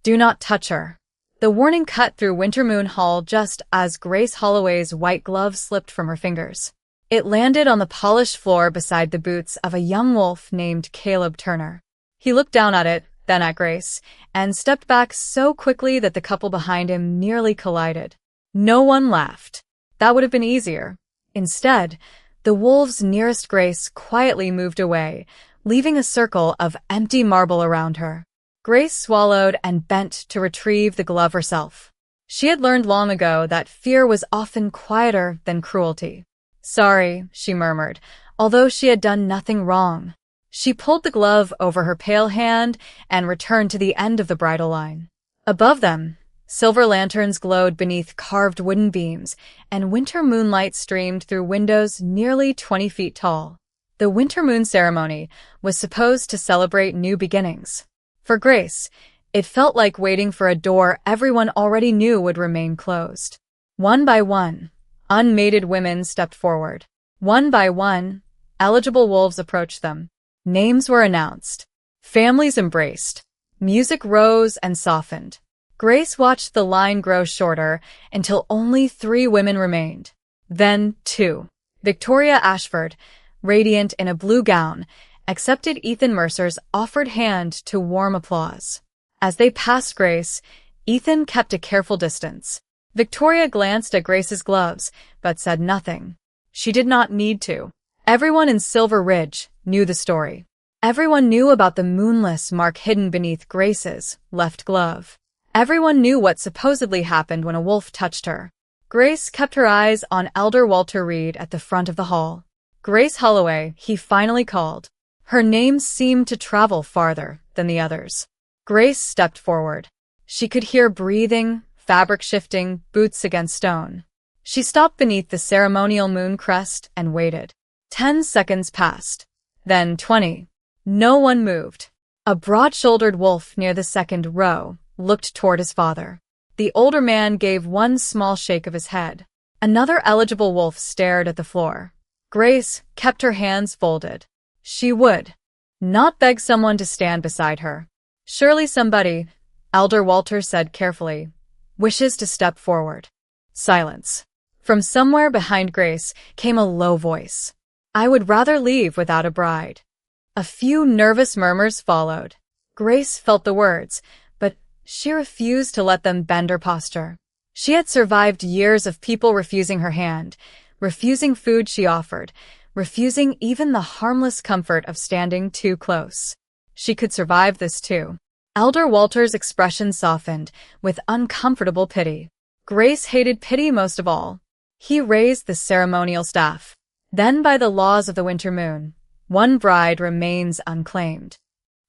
Do not touch her. The warning cut through Wintermoon Hall just as Grace Holloway's white glove slipped from her fingers. It landed on the polished floor beside the boots of a young wolf named Caleb Turner. He looked down at it, then at Grace, and stepped back so quickly that the couple behind him nearly collided. No one laughed. That would have been easier. Instead, the wolves nearest Grace quietly moved away, leaving a circle of empty marble around her. Grace swallowed and bent to retrieve the glove herself. She had learned long ago that fear was often quieter than cruelty. Sorry, she murmured, although she had done nothing wrong. She pulled the glove over her pale hand and returned to the end of the bridle line. Above them, silver lanterns glowed beneath carved wooden beams, and winter moonlight streamed through windows nearly 20 feet tall. The winter moon ceremony was supposed to celebrate new beginnings. For Grace, it felt like waiting for a door everyone already knew would remain closed. One by one, unmated women stepped forward. One by one, eligible wolves approached them. Names were announced. Families embraced. Music rose and softened. Grace watched the line grow shorter until only 3 women remained. Then 2. Victoria Ashford, radiant in a blue gown, accepted Ethan Mercer's offered hand to warm applause. As they passed Grace, Ethan kept a careful distance. Victoria glanced at Grace's gloves, but said nothing. She did not need to. Everyone in Silver Ridge knew the story. Everyone knew about the Moonless Mark hidden beneath Grace's left glove. Everyone knew what supposedly happened when a wolf touched her. Grace kept her eyes on Elder Walter Reed at the front of the hall. Grace Holloway, he finally called. Her name seemed to travel farther than the others. Grace stepped forward. She could hear breathing, fabric shifting, boots against stone. She stopped beneath the ceremonial moon crest and waited. 10 seconds passed. Then 20. No one moved. A broad-shouldered wolf near the second row looked toward his father. The older man gave one small shake of his head. Another eligible wolf stared at the floor. Grace kept her hands folded. She would not beg someone to stand beside her. Surely somebody, Elder Walter said carefully, wishes to step forward. Silence. From somewhere behind Grace came a low voice. I would rather leave without a bride. A few nervous murmurs followed. Grace felt the words, but she refused to let them bend her posture. She had survived years of people refusing her hand, refusing food she offered, refusing even the harmless comfort of standing too close. She could survive this too. Elder Walter's expression softened with uncomfortable pity. Grace hated pity most of all. He raised the ceremonial staff. Then by the laws of the winter moon, one bride remains unclaimed.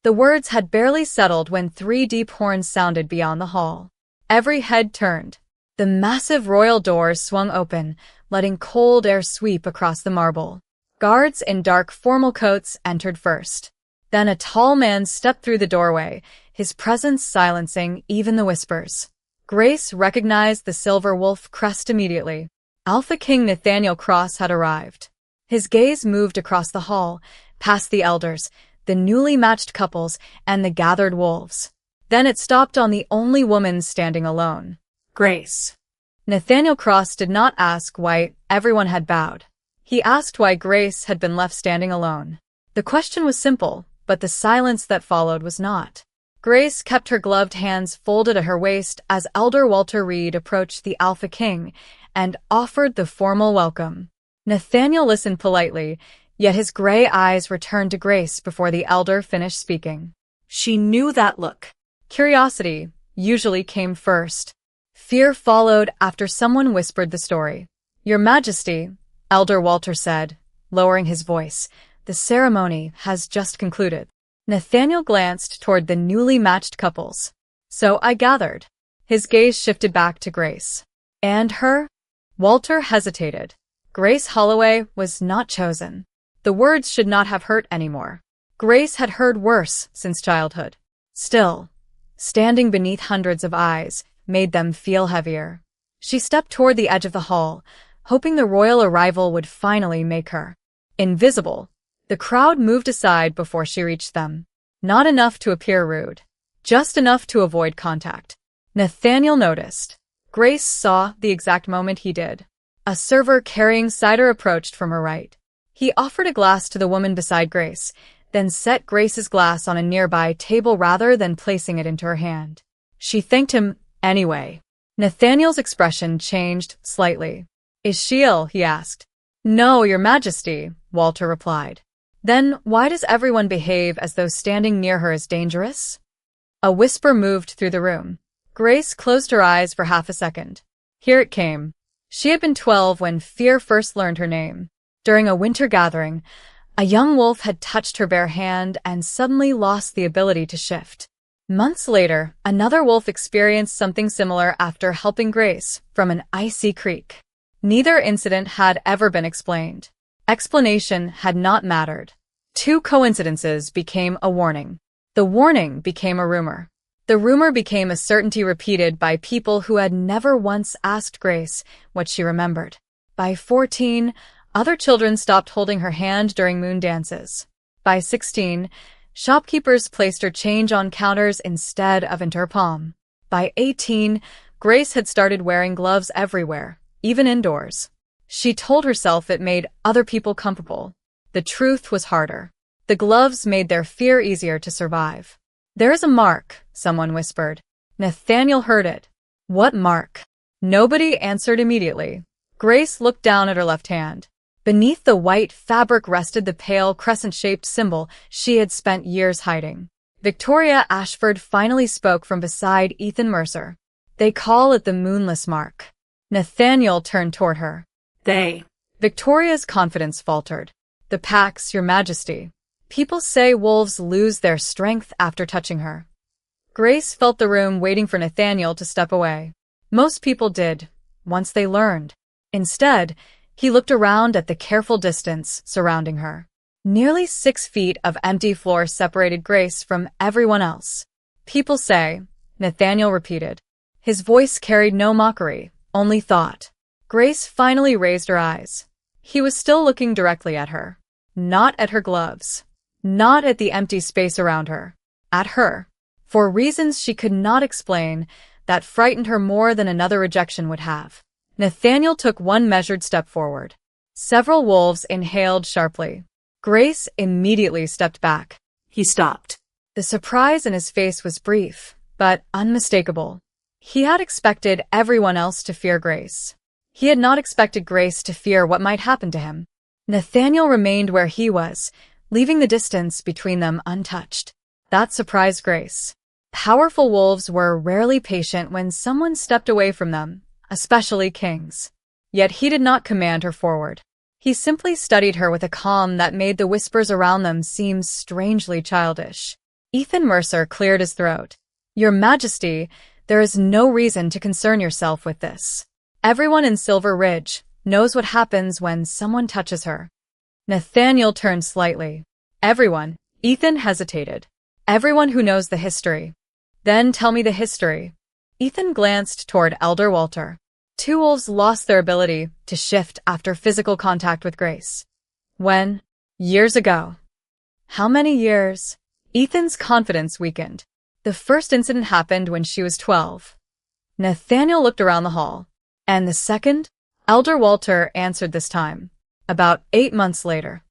The words had barely settled when 3 deep horns sounded beyond the hall. Every head turned. The massive royal doors swung open, letting cold air sweep across the marble. Guards in dark formal coats entered first. Then a tall man stepped through the doorway, his presence silencing even the whispers. Grace recognized the silver wolf crest immediately. Alpha King Nathaniel Cross had arrived. His gaze moved across the hall, past the elders, the newly matched couples, and the gathered wolves. Then it stopped on the only woman standing alone. Grace. Nathaniel Cross did not ask why everyone had bowed. He asked why Grace had been left standing alone. The question was simple, but the silence that followed was not. Grace kept her gloved hands folded at her waist as Elder Walter Reed approached the Alpha King and offered the formal welcome. Nathaniel listened politely, yet his gray eyes returned to Grace before the elder finished speaking. She knew that look. Curiosity usually came first. Fear followed after someone whispered the story. Your Majesty, Elder Walter said, lowering his voice, the ceremony has just concluded. Nathaniel glanced toward the newly matched couples. So I gathered. His gaze shifted back to Grace. And her? Walter hesitated. Grace Holloway was not chosen. The words should not have hurt anymore. Grace had heard worse since childhood. Still, standing beneath hundreds of eyes made them feel heavier. She stepped toward the edge of the hall, hoping the royal arrival would finally make her invisible. The crowd moved aside before she reached them. Not enough to appear rude, just enough to avoid contact. Nathaniel noticed. Grace saw the exact moment he did. A server carrying cider approached from her right. He offered a glass to the woman beside Grace, then set Grace's glass on a nearby table rather than placing it into her hand. She thanked him anyway. Nathaniel's expression changed slightly. "Is she ill?" he asked. "No, Your Majesty," Walter replied. "Then why does everyone behave as though standing near her is dangerous?" A whisper moved through the room. Grace closed her eyes for half a second. Here it came. She had been 12 when fear first learned her name. During a winter gathering, a young wolf had touched her bare hand and suddenly lost the ability to shift. Months later, another wolf experienced something similar after helping Grace from an icy creek. Neither incident had ever been explained. Explanation had not mattered. Two coincidences became a warning. The warning became a rumor. The rumor became a certainty repeated by people who had never once asked Grace what she remembered. By 14, other children stopped holding her hand during moon dances. By 16, shopkeepers placed her change on counters instead of into her palm. By 18, Grace had started wearing gloves everywhere, even indoors. She told herself it made other people comfortable. The truth was harder. The gloves made their fear easier to survive. "There is a mark," someone whispered. Nathaniel heard it. "What mark?" Nobody answered immediately. Grace looked down at her left hand. Beneath the white fabric rested the pale crescent-shaped symbol she had spent years hiding. Victoria Ashford finally spoke from beside Ethan Mercer. "They call it the Moonless Mark." Nathaniel turned toward her. "They." Victoria's confidence faltered. "The Pax, Your Majesty. People say wolves lose their strength after touching her." Grace felt the room waiting for Nathaniel to step away. Most people did, once they learned. Instead, he looked around at the careful distance surrounding her. Nearly 6 feet of empty floor separated Grace from everyone else. "People say," Nathaniel repeated. His voice carried no mockery, only thought. Grace finally raised her eyes. He was still looking directly at her. Not at her gloves. Not at the empty space around her. At her. For reasons she could not explain, that frightened her more than another rejection would have. Nathaniel took one measured step forward. Several wolves inhaled sharply. Grace immediately stepped back. He stopped. The surprise in his face was brief, but unmistakable. He had expected everyone else to fear Grace. He had not expected Grace to fear what might happen to him. Nathaniel remained where he was, leaving the distance between them untouched. That surprised Grace. Powerful wolves were rarely patient when someone stepped away from them, especially kings. Yet he did not command her forward. He simply studied her with a calm that made the whispers around them seem strangely childish. Ethan Mercer cleared his throat. "Your Majesty, there is no reason to concern yourself with this. Everyone in Silver Ridge knows what happens when someone touches her." Nathaniel turned slightly. "Everyone?" Ethan hesitated. "Everyone who knows the history." "Then tell me the history." Ethan glanced toward Elder Walter. Two wolves lost their ability to shift after physical contact with Grace. When? Years ago. How many years? Ethan's confidence weakened. The first incident happened when she was 12. Nathaniel looked around the hall. And the second? Elder Walter answered this time. About 8 months later.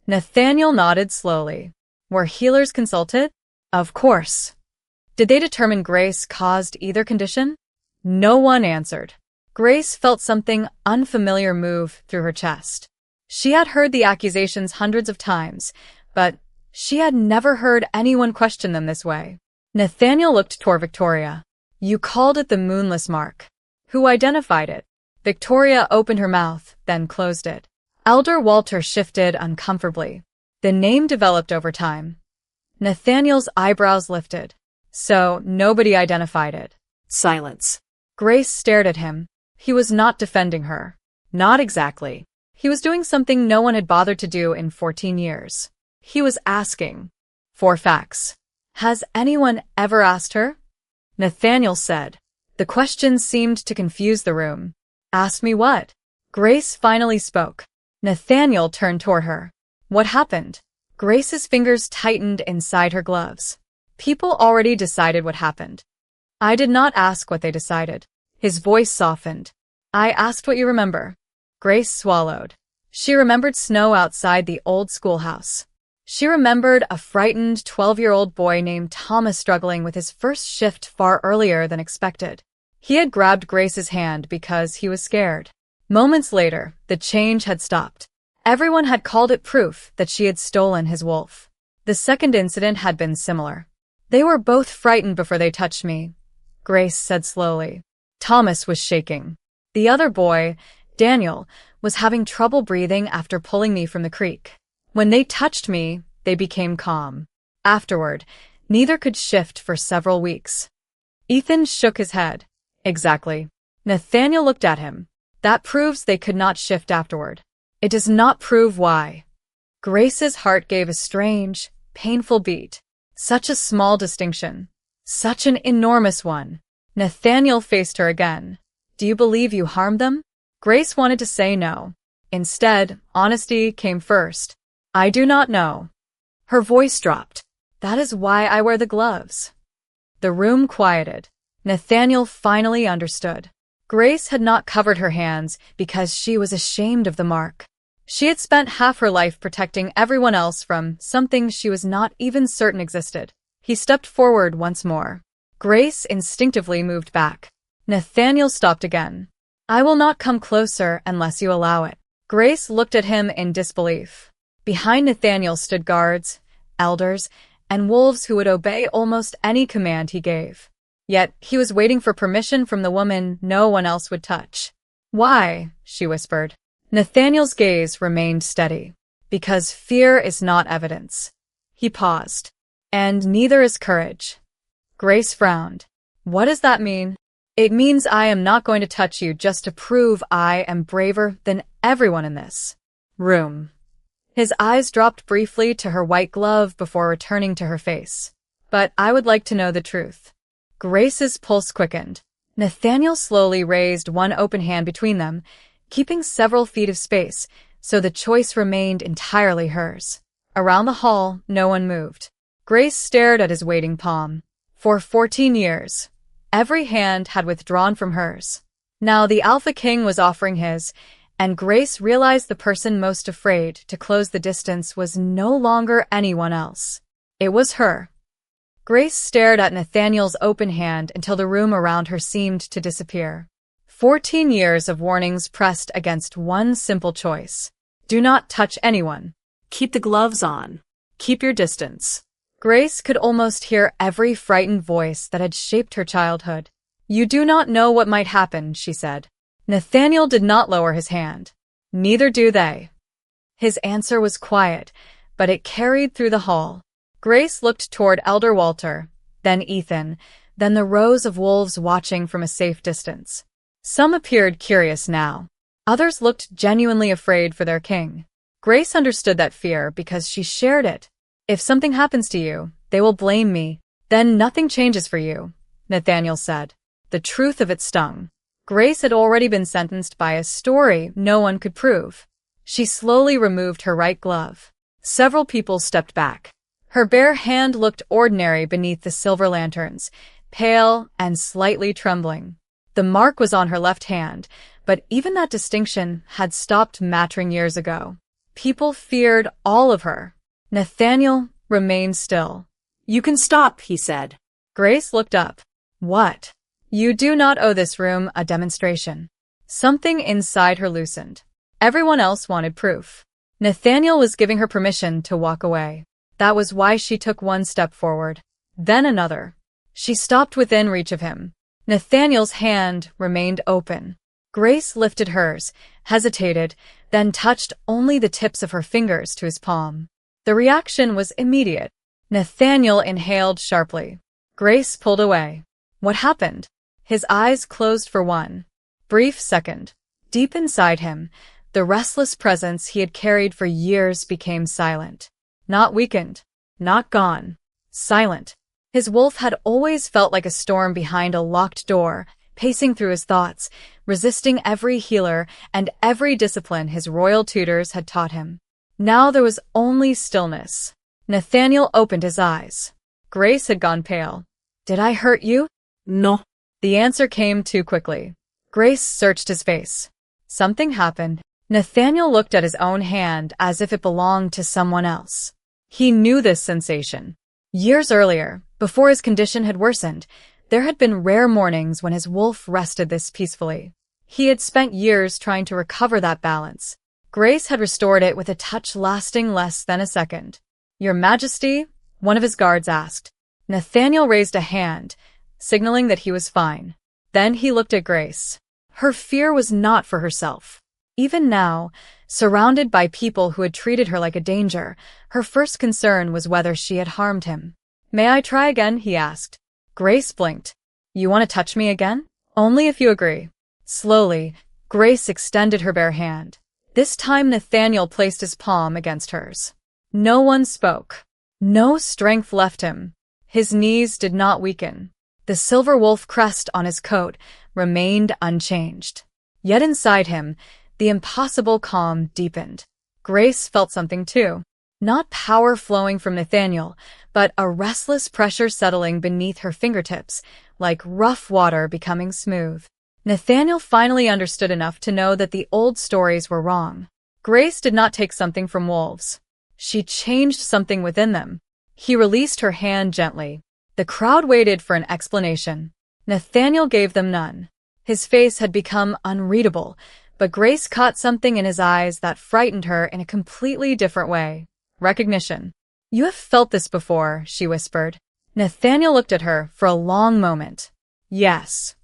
Nathaniel nodded slowly. Were healers consulted? Of course. Did they determine Grace caused either condition? No one answered. Grace felt something unfamiliar move through her chest. She had heard the accusations hundreds of times, but she had never heard anyone question them this way. Nathaniel looked toward Victoria. "You called it the Moonless Mark. Who identified it?" Victoria opened her mouth, then closed it. Elder Walter shifted uncomfortably. The name developed over time. Nathaniel's eyebrows lifted. "So, nobody identified it." Silence. Grace stared at him. He was not defending her. Not exactly. He was doing something no one had bothered to do in 14 years. He was asking for facts. "Has anyone ever asked her?" Nathaniel said. The question seemed to confuse the room. "Asked me what?" Grace finally spoke. Nathaniel turned toward her. "What happened?" Grace's fingers tightened inside her gloves. People already decided what happened. I did not ask what they decided. His voice softened. I asked what you remember. Grace swallowed. She remembered snow outside the old schoolhouse. She remembered a frightened 12-year-old boy named Thomas struggling with his first shift far earlier than expected. He had grabbed Grace's hand because he was scared. Moments later, the change had stopped. Everyone had called it proof that she had stolen his wolf. The second incident had been similar. They were both frightened before they touched me, Grace said slowly. Thomas was shaking. The other boy, Daniel, was having trouble breathing after pulling me from the creek. When they touched me, they became calm. Afterward, neither could shift for several weeks. Ethan shook his head. Exactly. Nathaniel looked at him. That proves they could not shift afterward. It does not prove why. Grace's heart gave a strange, painful beat. Such a small distinction. Such an enormous one. Nathaniel faced her again. Do you believe you harmed them? Grace wanted to say no. Instead, honesty came first. I do not know. Her voice dropped. That is why I wear the gloves. The room quieted. Nathaniel finally understood. Grace had not covered her hands because she was ashamed of the mark. She had spent half her life protecting everyone else from something she was not even certain existed. He stepped forward once more. Grace instinctively moved back. Nathaniel stopped again. I will not come closer unless you allow it. Grace looked at him in disbelief. Behind Nathaniel stood guards, elders, and wolves who would obey almost any command he gave. Yet he was waiting for permission from the woman no one else would touch. Why? She whispered. Nathaniel's gaze remained steady. Because fear is not evidence. He paused. And neither is courage. Grace frowned. What does that mean? It means I am not going to touch you just to prove I am braver than everyone in this room. His eyes dropped briefly to her white glove before returning to her face. But I would like to know the truth. Grace's pulse quickened. Nathaniel slowly raised one open hand between them, keeping several feet of space, so the choice remained entirely hers. Around the hall, no one moved. Grace stared at his waiting palm. For 14 years, every hand had withdrawn from hers. Now the Alpha King was offering his, and Grace realized the person most afraid to close the distance was no longer anyone else. It was her. Grace stared at Nathaniel's open hand until the room around her seemed to disappear. 14 years of warnings pressed against one simple choice. Do not touch anyone. Keep the gloves on. Keep your distance. Grace could almost hear every frightened voice that had shaped her childhood. You do not know what might happen, she said. Nathaniel did not lower his hand. Neither do they. His answer was quiet, but it carried through the hall. Grace looked toward Elder Walter, then Ethan, then the rows of wolves watching from a safe distance. Some appeared curious now. Others looked genuinely afraid for their king. Grace understood that fear because she shared it. If something happens to you, they will blame me. Then nothing changes for you, Nathaniel said. The truth of it stung. Grace had already been sentenced by a story no one could prove. She slowly removed her right glove. Several people stepped back. Her bare hand looked ordinary beneath the silver lanterns, pale and slightly trembling. The mark was on her left hand, but even that distinction had stopped mattering years ago. People feared all of her. Nathaniel remained still. You can stop, he said. Grace looked up. What? You do not owe this room a demonstration. Something inside her loosened. Everyone else wanted proof. Nathaniel was giving her permission to walk away. That was why she took one step forward, then another. She stopped within reach of him. Nathaniel's hand remained open. Grace lifted hers, hesitated, then touched only the tips of her fingers to his palm. The reaction was immediate. Nathaniel inhaled sharply. Grace pulled away. What happened? His eyes closed for one brief second. Deep inside him, the restless presence he had carried for years became silent. Not weakened, not gone, silent. His wolf had always felt like a storm behind a locked door, pacing through his thoughts, resisting every healer and every discipline his royal tutors had taught him. Now there was only stillness. Nathaniel opened his eyes. Grace had gone pale. "Did I hurt you?" No. The answer came too quickly. Grace searched his face. Something happened. Nathaniel looked at his own hand as if it belonged to someone else. He knew this sensation. Years earlier, before his condition had worsened, there had been rare mornings when his wolf rested this peacefully. He had spent years trying to recover that balance. Grace had restored it with a touch lasting less than a second. "Your Majesty?" one of his guards asked. Nathaniel raised a hand, signaling that he was fine. Then he looked at Grace. Her fear was not for herself. Even now, surrounded by people who had treated her like a danger, her first concern was whether she had harmed him. "May I try again?" he asked. Grace blinked. "You want to touch me again?" "Only if you agree." Slowly, Grace extended her bare hand. This time Nathaniel placed his palm against hers. No one spoke. No strength left him. His knees did not weaken. The silver wolf crest on his coat remained unchanged. Yet inside him, the impossible calm deepened. Grace felt something too. Not power flowing from Nathaniel, but a restless pressure settling beneath her fingertips, like rough water becoming smooth. Nathaniel finally understood enough to know that the old stories were wrong. Grace did not take something from wolves. She changed something within them. He released her hand gently. The crowd waited for an explanation. Nathaniel gave them none. His face had become unreadable, but Grace caught something in his eyes that frightened her in a completely different way. Recognition. "You have felt this before," she whispered. Nathaniel looked at her for a long moment. "Yes."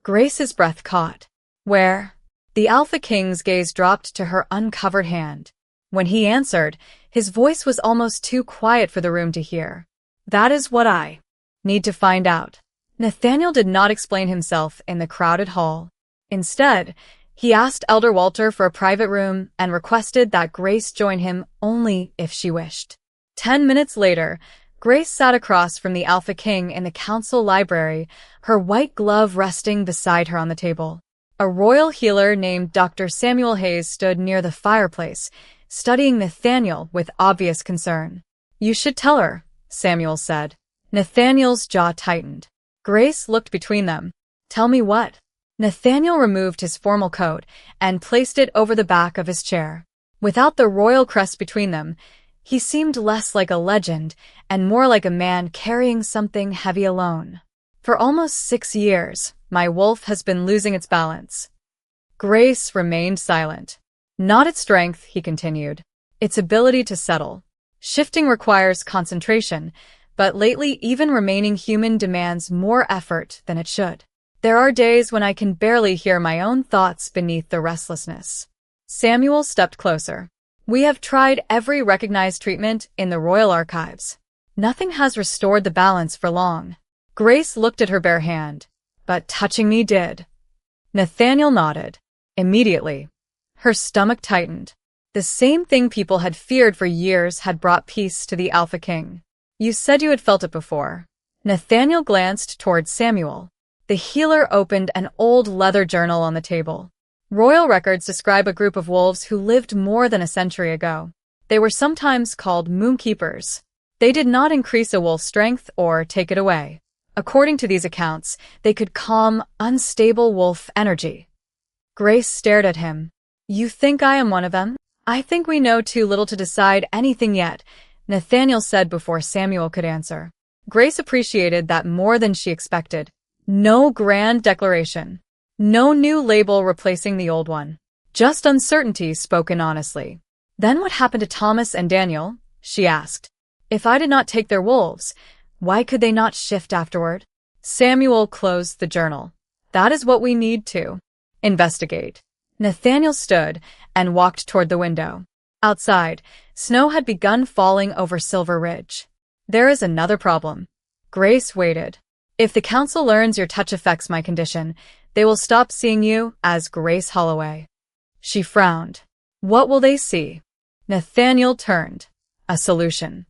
Grace's breath caught. "Where?" The Alpha King's gaze dropped to her uncovered hand. When he answered, his voice was almost too quiet for the room to hear. "That is what I need to find out." Nathaniel did not explain himself in the crowded hall. Instead, he asked Elder Walter for a private room and requested that Grace join him only if she wished. 10 minutes later, Grace sat across from the Alpha King in the council library, her white glove resting beside her on the table. A royal healer named Dr. Samuel Hayes stood near the fireplace, studying Nathaniel with obvious concern. "You should tell her," Samuel said. Nathaniel's jaw tightened. Grace looked between them. "Tell me what?" Nathaniel removed his formal coat and placed it over the back of his chair. Without the royal crest between them, he seemed less like a legend and more like a man carrying something heavy alone. "For almost 6 years, my wolf has been losing its balance." Grace remained silent. "Not its strength," he continued. "Its ability to settle. Shifting requires concentration, but lately even remaining human demands more effort than it should. There are days when I can barely hear my own thoughts beneath the restlessness." Samuel stepped closer. "We have tried every recognized treatment in the royal archives. Nothing has restored the balance for long." Grace looked at her bare hand. "But touching me did." Nathaniel nodded. Immediately, her stomach tightened. The same thing people had feared for years had brought peace to the Alpha King. "You said you had felt it before." Nathaniel glanced toward Samuel. The healer opened an old leather journal on the table. Royal records describe a group of wolves who lived more than a century ago. They were sometimes called Moonkeepers. They did not increase a wolf's strength or take it away. According to these accounts, they could calm unstable wolf energy. Grace stared at him. "You think I am one of them?" "I think we know too little to decide anything yet," Nathaniel said before Samuel could answer. Grace appreciated that more than she expected. No grand declaration. No new label replacing the old one. Just uncertainty spoken honestly. "Then what happened to Thomas and Daniel?" she asked. "If I did not take their wolves, why could they not shift afterward?" Samuel closed the journal. "That is what we need to investigate." Nathaniel stood and walked toward the window. Outside, snow had begun falling over Silver Ridge. "There is another problem." Grace waited. "If the council learns your touch affects my condition, they will stop seeing you as Grace Holloway." She frowned. "What will they see?" Nathaniel turned. A solution.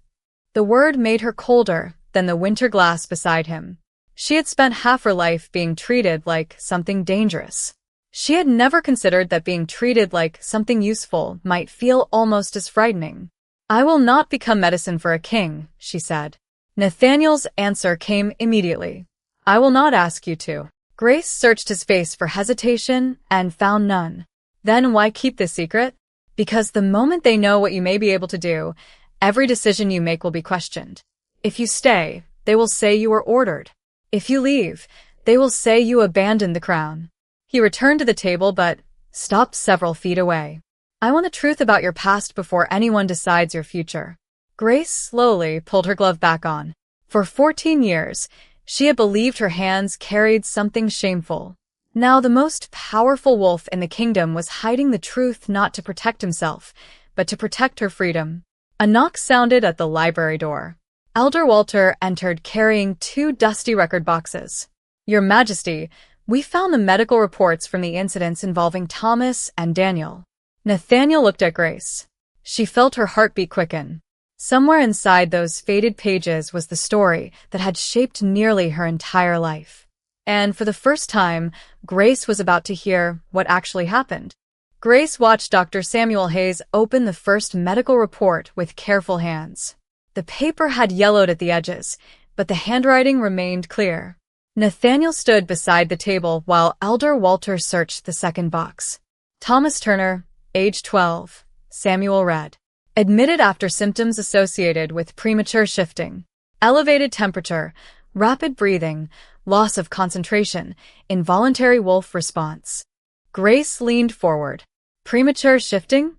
The word made her colder than the winter glass beside him. She had spent half her life being treated like something dangerous. She had never considered that being treated like something useful might feel almost as frightening. "I will not become medicine for a king," she said. Nathaniel's answer came immediately. I will not ask you to. Grace searched his face for hesitation and found none. Then why keep this secret? Because the moment they know what you may be able to do, every decision you make will be questioned. If you stay, they will say you were ordered. If you leave, they will say you abandoned the crown. He returned to the table but stopped several feet away. I want the truth about your past before anyone decides your future. Grace slowly pulled her glove back on. For 14 years, she had believed her hands carried something shameful. Now the most powerful wolf in the kingdom was hiding the truth not to protect himself, but to protect her freedom. A knock sounded at the library door. Elder Walter entered carrying 2 dusty record boxes. Your Majesty, we found the medical reports from the incidents involving Thomas and Daniel. Nathaniel looked at Grace. She felt her heartbeat quicken. Somewhere inside those faded pages was the story that had shaped nearly her entire life. And for the first time, Grace was about to hear what actually happened. Grace watched Dr. Samuel Hayes open the first medical report with careful hands. The paper had yellowed at the edges, but the handwriting remained clear. Nathaniel stood beside the table while Elder Walter searched the second box. Thomas Turner, age 12, Samuel read. Admitted after symptoms associated with premature shifting, elevated temperature, rapid breathing, loss of concentration, involuntary wolf response. Grace leaned forward. Premature shifting?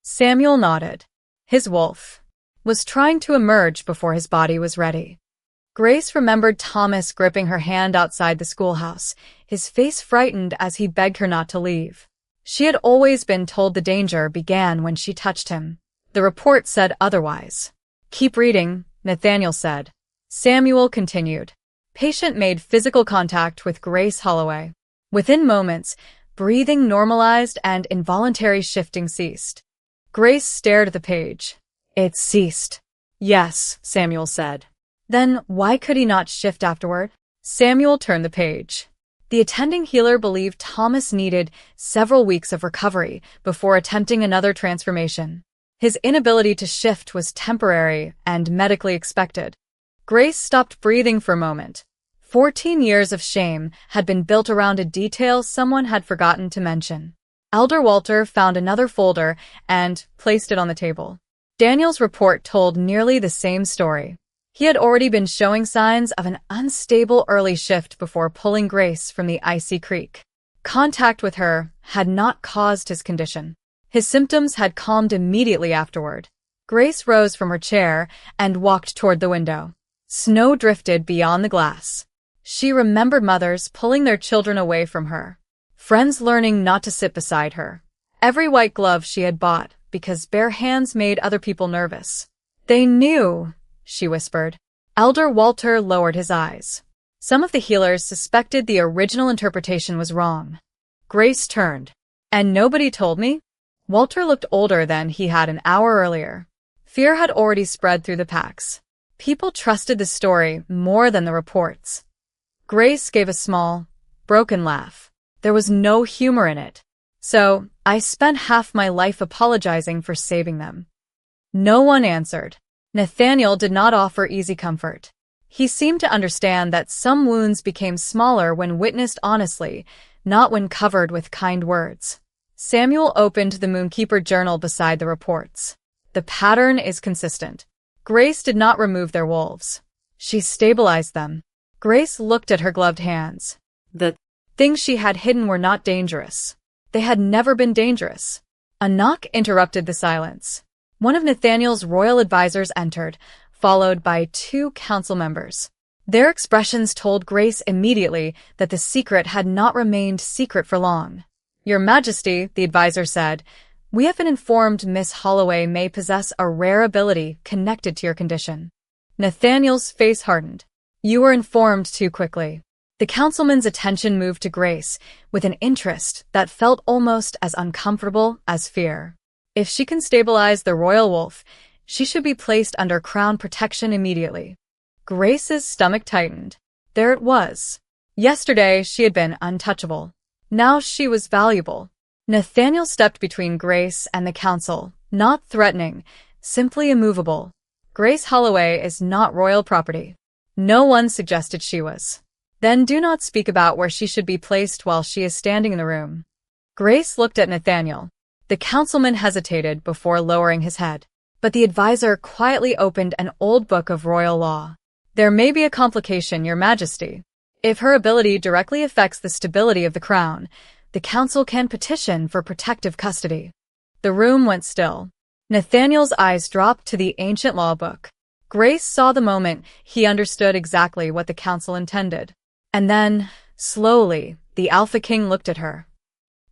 Samuel nodded. His wolf was trying to emerge before his body was ready. Grace remembered Thomas gripping her hand outside the schoolhouse, his face frightened as he begged her not to leave. She had always been told the danger began when she touched him. The report said otherwise. Keep reading, Nathaniel said. Samuel continued. Patient made physical contact with Grace Holloway. Within moments, breathing normalized and involuntary shifting ceased. Grace stared at the page. It ceased. Yes, Samuel said. Then why could he not shift afterward? Samuel turned the page. The attending healer believed Thomas needed several weeks of recovery before attempting another transformation. His inability to shift was temporary and medically expected. Grace stopped breathing for a moment. 14 years of shame had been built around a detail someone had forgotten to mention. Elder Walter found another folder and placed it on the table. Daniel's report told nearly the same story. He had already been showing signs of an unstable early shift before pulling Grace from the icy creek. Contact with her had not caused his condition. His symptoms had calmed immediately afterward. Grace rose from her chair and walked toward the window. Snow drifted beyond the glass. She remembered mothers pulling their children away from her, friends learning not to sit beside her. Every white glove she had bought because bare hands made other people nervous. They knew, she whispered. Elder Walter lowered his eyes. Some of the healers suspected the original interpretation was wrong. Grace turned. And nobody told me? Walter looked older than he had an hour earlier. Fear had already spread through the packs. People trusted the story more than the reports. Grace gave a small, broken laugh. There was no humor in it. So, I spent half my life apologizing for saving them. No one answered. Nathaniel did not offer easy comfort. He seemed to understand that some wounds became smaller when witnessed honestly, not when covered with kind words. Samuel opened the Moonkeeper journal beside the reports. The pattern is consistent. Grace did not remove their wolves. She stabilized them. Grace looked at her gloved hands. The things she had hidden were not dangerous. They had never been dangerous. A knock interrupted the silence. One of Nathaniel's royal advisors entered, followed by 2 council members. Their expressions told Grace immediately that the secret had not remained secret for long. Your Majesty, the advisor said, we have been informed Miss Holloway may possess a rare ability connected to your condition. Nathaniel's face hardened. You were informed too quickly. The councilman's attention moved to Grace with an interest that felt almost as uncomfortable as fear. If she can stabilize the royal wolf, she should be placed under crown protection immediately. Grace's stomach tightened. There it was. Yesterday she had been untouchable. Now she was valuable. Nathaniel stepped between Grace and the council, not threatening, simply immovable. Grace Holloway is not royal property. No one suggested she was. Then do not speak about where she should be placed while she is standing in the room. Grace looked at Nathaniel. The councilman hesitated before lowering his head, but the advisor quietly opened an old book of royal law. There may be a complication, Your Majesty. If her ability directly affects the stability of the crown, the council can petition for protective custody. The room went still. Nathaniel's eyes dropped to the ancient law book. Grace saw the moment he understood exactly what the council intended. And then, slowly, the Alpha King looked at her.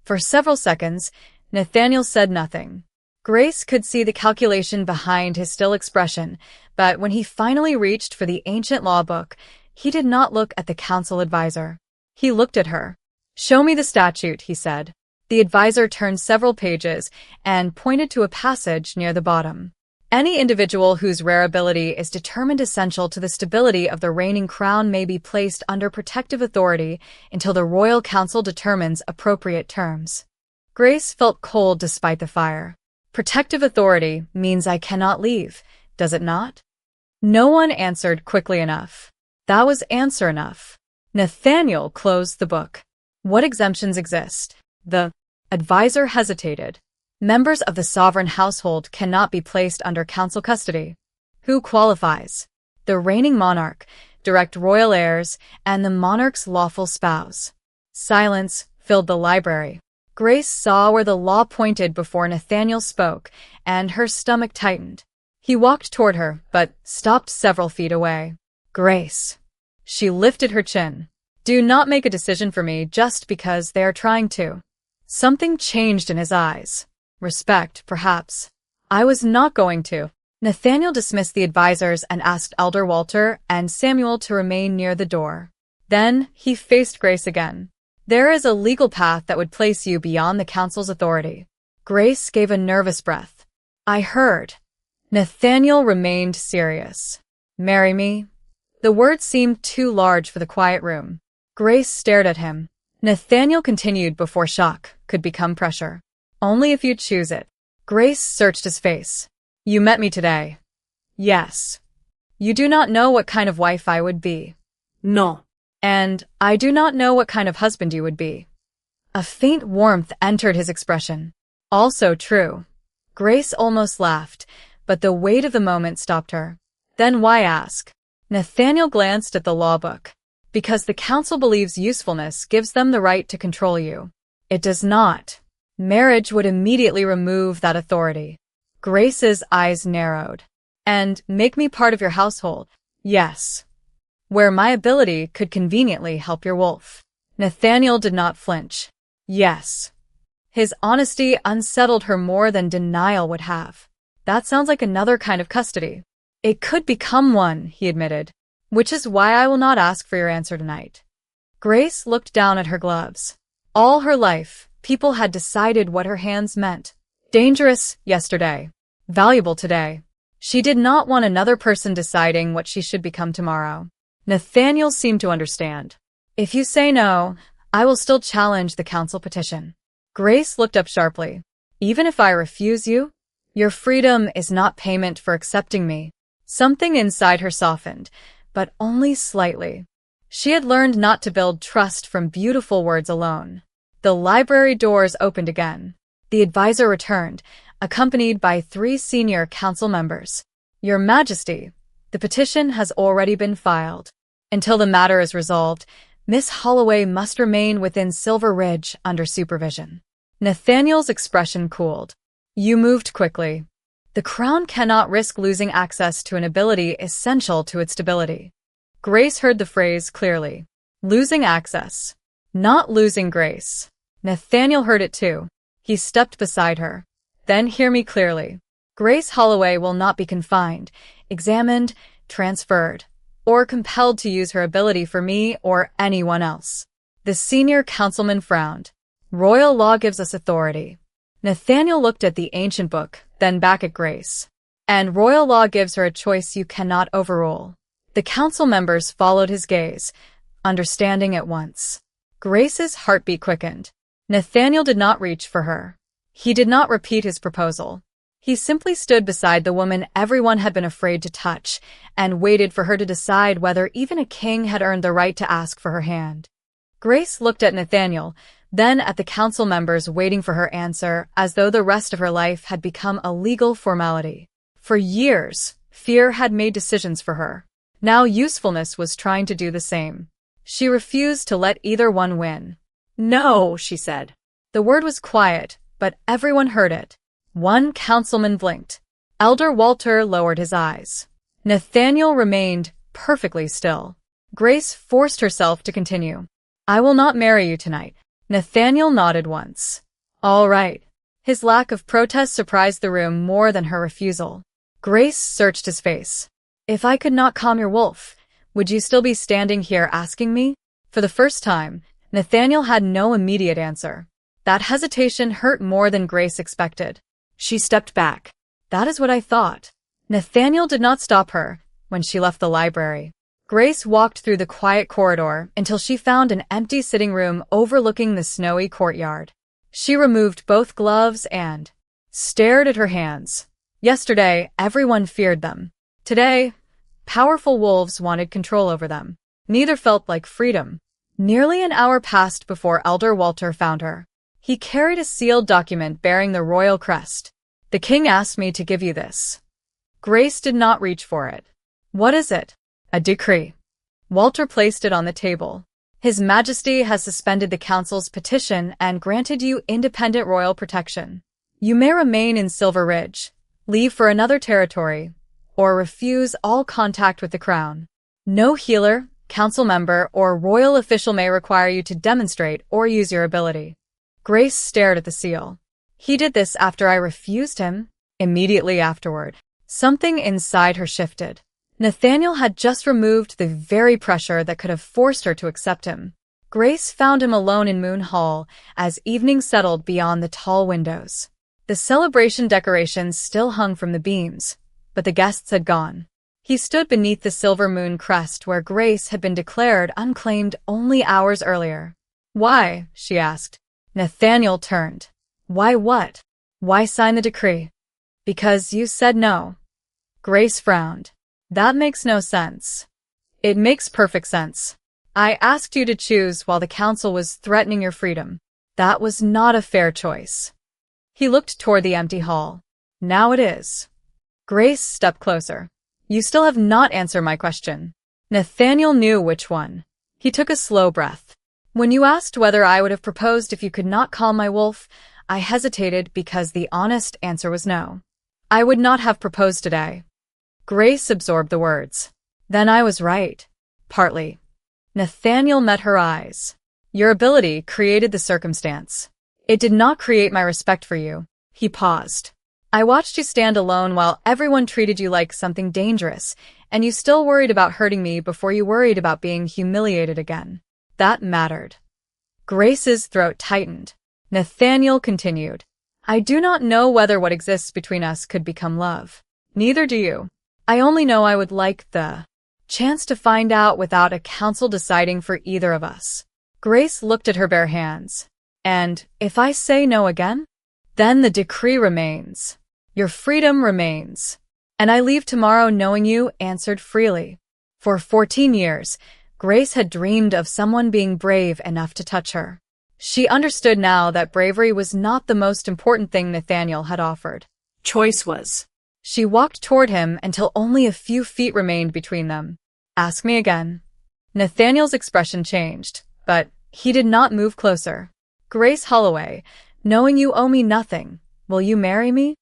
For several seconds, Nathaniel said nothing. Grace could see the calculation behind his still expression, but when he finally reached for the ancient law book, he did not look at the council advisor. He looked at her. "Show me the statute," he said. The advisor turned several pages and pointed to a passage near the bottom. Any individual whose rare ability is determined essential to the stability of the reigning crown may be placed under protective authority until the Royal Council determines appropriate terms. Grace felt cold despite the fire. Protective authority means I cannot leave, does it not? No one answered quickly enough. That was answer enough. Nathaniel closed the book. What exemptions exist? The advisor hesitated. Members of the sovereign household cannot be placed under council custody. Who qualifies? The reigning monarch, direct royal heirs, and the monarch's lawful spouse. Silence filled the library. Grace saw where the law pointed before Nathaniel spoke, and her stomach tightened. He walked toward her, but stopped several feet away. Grace. She lifted her chin. Do not make a decision for me just because they are trying to. Something changed in his eyes. Respect, perhaps. I was not going to. Nathaniel dismissed the advisors and asked Elder Walter and Samuel to remain near the door. Then he faced Grace again. There is a legal path that would place you beyond the council's authority. Grace gave a nervous breath. I heard. Nathaniel remained serious. Marry me? The words seemed too large for the quiet room. Grace stared at him. Nathaniel continued before shock could become pressure. Only if you choose it. Grace searched his face. You met me today. Yes. You do not know what kind of wife I would be. No. And I do not know what kind of husband you would be. A faint warmth entered his expression. Also true. Grace almost laughed, but the weight of the moment stopped her. Then why ask? Nathaniel glanced at the law book. Because the council believes usefulness gives them the right to control you. It does not. Marriage would immediately remove that authority. Grace's eyes narrowed. And make me part of your household? Yes. Where my ability could conveniently help your wolf. Nathaniel did not flinch. Yes. His honesty unsettled her more than denial would have. That sounds like another kind of custody. It could become one, he admitted. Which is why I will not ask for your answer tonight. Grace looked down at her gloves. All her life, people had decided what her hands meant. Dangerous yesterday. Valuable today. She did not want another person deciding what she should become tomorrow. Nathaniel seemed to understand. If you say no, I will still challenge the council petition. Grace looked up sharply. Even if I refuse you? Your freedom is not payment for accepting me. Something inside her softened, but only slightly. She had learned not to build trust from beautiful words alone. The library doors opened again. The advisor returned, accompanied by 3 senior council members. Your Majesty, the petition has already been filed. Until the matter is resolved, Miss Holloway must remain within Silver Ridge under supervision. Nathaniel's expression cooled. You moved quickly. The crown cannot risk losing access to an ability essential to its stability. Grace heard the phrase clearly. Losing access. Not losing Grace. Nathaniel heard it too. He stepped beside her. Then hear me clearly. Grace Holloway will not be confined, examined, transferred, or compelled to use her ability for me or anyone else. The senior councilman frowned. Royal law gives us authority. Nathaniel looked at the ancient book, then back at Grace. And royal law gives her a choice you cannot overrule. The council members followed his gaze, understanding at once. Grace's heartbeat quickened. Nathaniel did not reach for her. He did not repeat his proposal. He simply stood beside the woman everyone had been afraid to touch and waited for her to decide whether even a king had earned the right to ask for her hand. Grace looked at Nathaniel, then at the council members waiting for her answer, as though the rest of her life had become a legal formality. For years, fear had made decisions for her. Now usefulness was trying to do the same. She refused to let either one win. No, she said. The word was quiet, but everyone heard it. One councilman blinked. Elder Walter lowered his eyes. Nathaniel remained perfectly still. Grace forced herself to continue. I will not marry you tonight. Nathaniel nodded once. All right. His lack of protest surprised the room more than her refusal. Grace searched his face. If I could not calm your wolf, would you still be standing here asking me? For the first time, Nathaniel had no immediate answer. That hesitation hurt more than Grace expected. She stepped back. That is what I thought. Nathaniel did not stop her when she left the library. Grace walked through the quiet corridor until she found an empty sitting room overlooking the snowy courtyard. She removed both gloves and stared at her hands. Yesterday, everyone feared them. Today, powerful wolves wanted control over them. Neither felt like freedom. Nearly an hour passed before Elder Walter found her. He carried a sealed document bearing the royal crest. The king asked me to give you this. Grace did not reach for it. What is it? A decree. Walter placed it on the table. His Majesty has suspended the council's petition and granted you independent royal protection. You may remain in Silver Ridge, leave for another territory, or refuse all contact with the crown. No healer, council member, or royal official may require you to demonstrate or use your ability. Grace stared at the seal. He did this after I refused him. Immediately afterward, something inside her shifted. Nathaniel had just removed the very pressure that could have forced her to accept him. Grace found him alone in Moon Hall as evening settled beyond the tall windows. The celebration decorations still hung from the beams, but the guests had gone. He stood beneath the silver moon crest where Grace had been declared unclaimed only hours earlier. Why? She asked. Nathaniel turned. Why what? Why sign the decree? Because you said no. Grace frowned. That makes no sense. It makes perfect sense. I asked you to choose while the council was threatening your freedom. That was not a fair choice. He looked toward the empty hall. Now it is. Grace stepped closer. You still have not answered my question. Nathaniel knew which one. He took a slow breath. When you asked whether I would have proposed if you could not calm my wolf, I hesitated because the honest answer was no. I would not have proposed today. Grace absorbed the words. Then I was right. Partly. Nathaniel met her eyes. Your ability created the circumstance. It did not create my respect for you. He paused. I watched you stand alone while everyone treated you like something dangerous, and you still worried about hurting me before you worried about being humiliated again. That mattered. Grace's throat tightened. Nathaniel continued. I do not know whether what exists between us could become love. Neither do you. I only know I would like the chance to find out without a council deciding for either of us. Grace looked at her bare hands. And if I say no again? Then the decree remains. Your freedom remains. And I leave tomorrow knowing you answered freely. For 14 years, Grace had dreamed of someone being brave enough to touch her. She understood now that bravery was not the most important thing Nathaniel had offered. Choice was. She walked toward him until only a few feet remained between them. Ask me again. Nathaniel's expression changed, but he did not move closer. Grace Holloway, knowing you owe me nothing, will you marry me?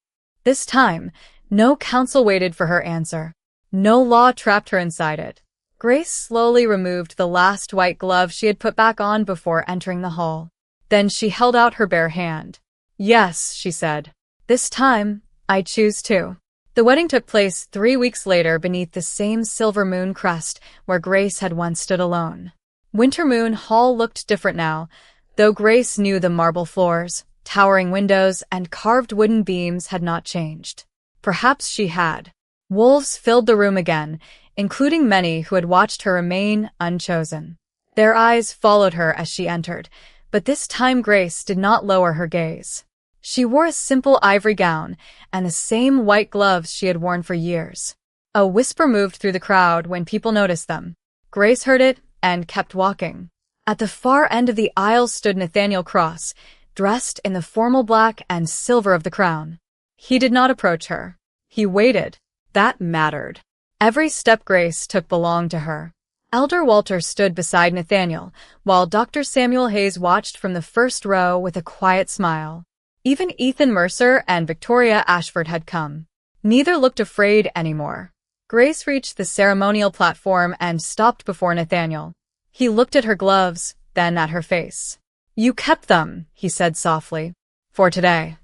This time, no council waited for her answer. No law trapped her inside it. Grace slowly removed the last white glove she had put back on before entering the hall. Then she held out her bare hand. Yes, she said. This time, I choose to. The wedding took place 3 weeks later beneath the same silver moon crest where Grace had once stood alone. Winter Moon Hall looked different now, though Grace knew the marble floors, towering windows, and carved wooden beams had not changed. Perhaps she had. Wolves filled the room again, including many who had watched her remain unchosen. Their eyes followed her as she entered, but this time Grace did not lower her gaze. She wore a simple ivory gown and the same white gloves she had worn for years. A whisper moved through the crowd when people noticed them. Grace heard it and kept walking. At the far end of the aisle stood Nathaniel Cross, dressed in the formal black and silver of the crown. He did not approach her. He waited. That mattered. Every step Grace took belonged to her. Elder Walter stood beside Nathaniel, while Dr. Samuel Hayes watched from the first row with a quiet smile. Even Ethan Mercer and Victoria Ashford had come. Neither looked afraid anymore. Grace reached the ceremonial platform and stopped before Nathaniel. He looked at her gloves, then at her face. "You kept them," he said softly, "for today."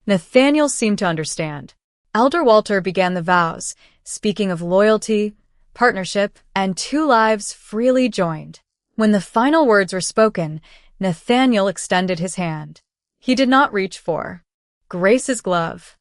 Nathaniel seemed to understand. Elder Walter began the vows, speaking of loyalty, partnership, and 2 lives freely joined. When the final words were spoken, Nathaniel extended his hand. He did not reach for Grace's glove.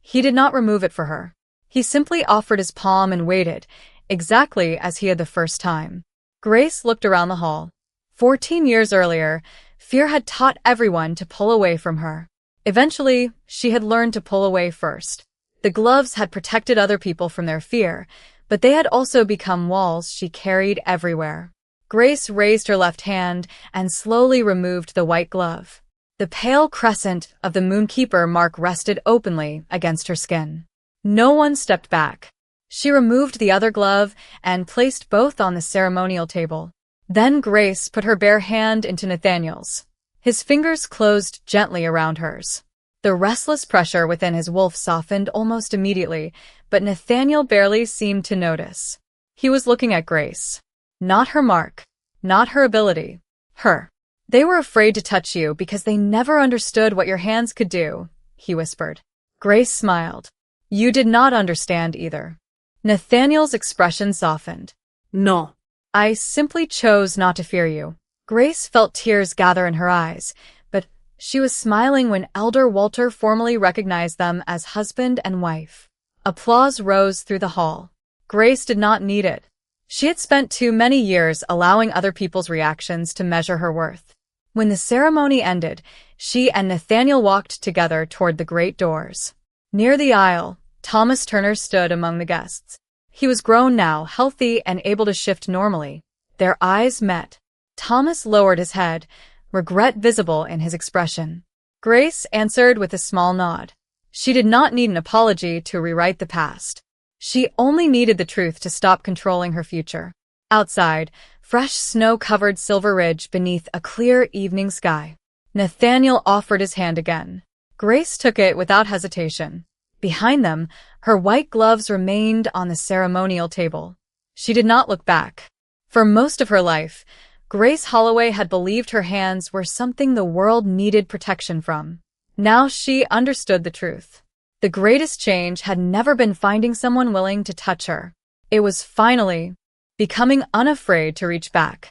He did not remove it for her. He simply offered his palm and waited, exactly as he had the first time. Grace looked around the hall. 14 years earlier, fear had taught everyone to pull away from her. Eventually, she had learned to pull away first. The gloves had protected other people from their fear, but they had also become walls she carried everywhere. Grace raised her left hand and slowly removed the white glove. The pale crescent of the Moonkeeper mark rested openly against her skin. No one stepped back. She removed the other glove and placed both on the ceremonial table. Then Grace put her bare hand into Nathaniel's. His fingers closed gently around hers. The restless pressure within his wolf softened almost immediately, but Nathaniel barely seemed to notice. He was looking at Grace. Not her mark, not her ability, her. "They were afraid to touch you because they never understood what your hands could do," he whispered. Grace smiled. "You did not understand either." Nathaniel's expression softened. No. "I simply chose not to fear you." Grace felt tears gather in her eyes, but she was smiling when Elder Walter formally recognized them as husband and wife. Applause rose through the hall. Grace did not need it. She had spent too many years allowing other people's reactions to measure her worth. When the ceremony ended, she and Nathaniel walked together toward the great doors. Near the aisle, Thomas Turner stood among the guests. He was grown now, healthy, and able to shift normally. Their eyes met. Thomas lowered his head, regret visible in his expression. Grace answered with a small nod. She did not need an apology to rewrite the past. She only needed the truth to stop controlling her future. Outside, fresh snow covered Silver Ridge beneath a clear evening sky. Nathaniel offered his hand again. Grace took it without hesitation. Behind them, her white gloves remained on the ceremonial table. She did not look back. For most of her life, Grace Holloway had believed her hands were something the world needed protection from. Now she understood the truth. The greatest change had never been finding someone willing to touch her. It was finally becoming unafraid to reach back.